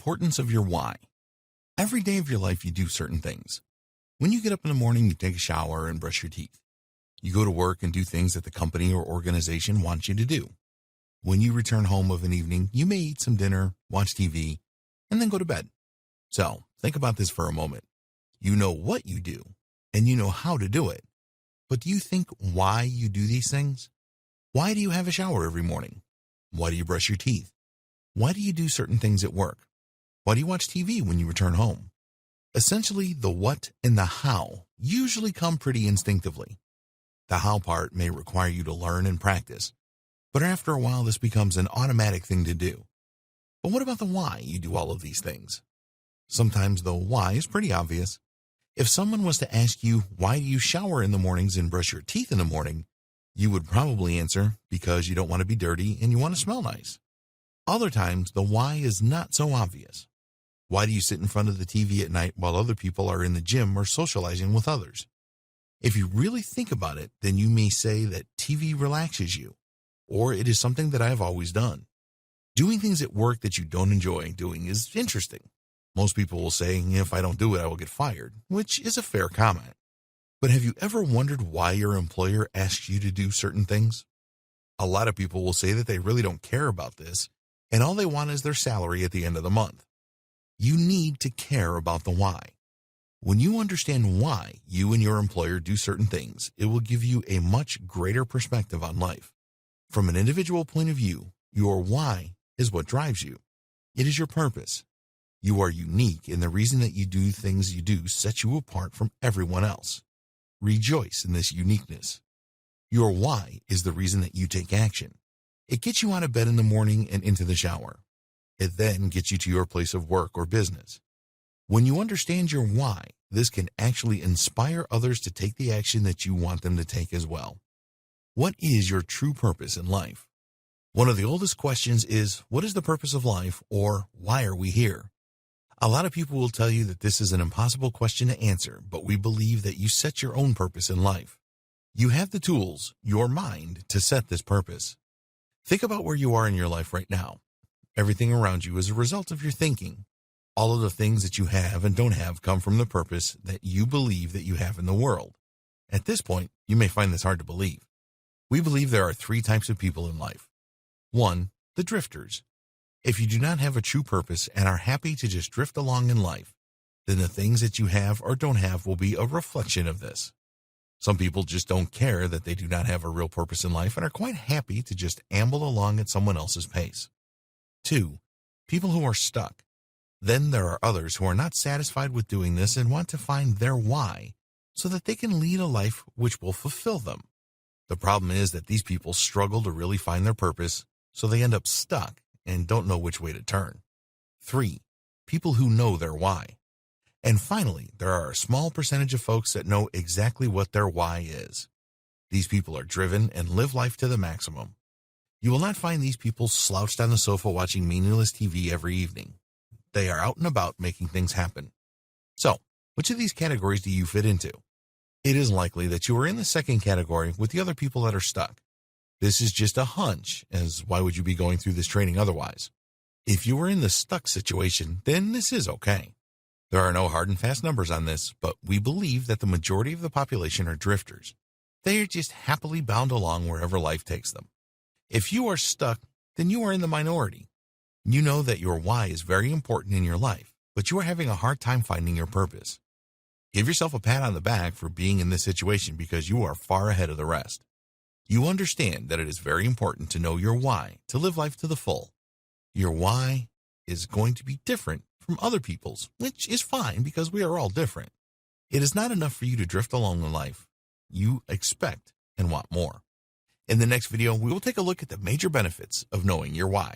importance of your why. Every day of your life, you do certain things. When you get up in the morning, you take a shower and brush your teeth. You go to work and do things that the company or organization wants you to do. When you return home of an evening, you may eat some dinner, watch TV, and then go to bed. So, think about this for a moment. You know what you do, and you know how to do it. But do you think why you do these things? Why do you have a shower every morning? Why do you brush your teeth? Why do you do certain things at work? Why do you watch TV when you return home? Essentially, the what and the how usually come pretty instinctively. The how part may require you to learn and practice, but after a while this becomes an automatic thing to do. But what about the why you do all of these things? Sometimes the why is pretty obvious. If someone was to ask you, why do you shower in the mornings and brush your teeth in the morning, you would probably answer, because you don't want to be dirty and you want to smell nice. Other times, the why is not so obvious. Why do you sit in front of the TV at night while other people are in the gym or socializing with others? If you really think about it, then you may say that TV relaxes you, or it is something that I have always done. Doing things at work that you don't enjoy doing is interesting. Most people will say, if I don't do it, I will get fired, which is a fair comment. But have you ever wondered why your employer asks you to do certain things? A lot of people will say that they really don't care about this, and all they want is their salary at the end of the month. You need to care about the why. When you understand why you and your employer do certain things, it will give you a much greater perspective on life. From an individual point of view, your why is what drives you. It is your purpose. You are unique, and the reason that you do things you do sets you apart from everyone else. Rejoice in this uniqueness. Your why is the reason that you take action. It gets you out of bed in the morning and into the shower. It then gets you to your place of work or business. When you understand your why, this can actually inspire others to take the action that you want them to take as well. What is your true purpose in life? One of the oldest questions is, what is the purpose of life, or why are we here? A lot of people will tell you that this is an impossible question to answer, but we believe that you set your own purpose in life. You have the tools, your mind, to set this purpose. Think about where you are in your life right now. Everything around you is a result of your thinking. All of the things that you have and don't have come from the purpose that you believe that you have in the world. At this point, you may find this hard to believe. We believe there are 3 types of people in life. 1, the drifters. If you do not have a true purpose and are happy to just drift along in life, then the things that you have or don't have will be a reflection of this. Some people just don't care that they do not have a real purpose in life and are quite happy to just amble along at someone else's pace. 2, people who are stuck. Then there are others who are not satisfied with doing this and want to find their why so that they can lead a life which will fulfill them. The problem is that these people struggle to really find their purpose, so they end up stuck and don't know which way to turn. 3, people who know their why. And finally, there are a small percentage of folks that know exactly what their why is. These people are driven and live life to the maximum. You will not find these people slouched on the sofa watching meaningless TV every evening. They are out and about making things happen. So, which of these categories do you fit into? It is likely that you are in the second category with the other people that are stuck. This is just a hunch, as why would you be going through this training otherwise? If you are in the stuck situation, then this is okay. There are no hard and fast numbers on this, but we believe that the majority of the population are drifters. They are just happily bound along wherever life takes them. If you are stuck, then you are in the minority. You know that your why is very important in your life, but you are having a hard time finding your purpose. Give yourself a pat on the back for being in this situation because you are far ahead of the rest. You understand that it is very important to know your why to live life to the full. Your why is going to be different from other people's, which is fine because we are all different. It is not enough for you to drift along in life. You expect and want more. In the next video, we will take a look at the major benefits of knowing your why.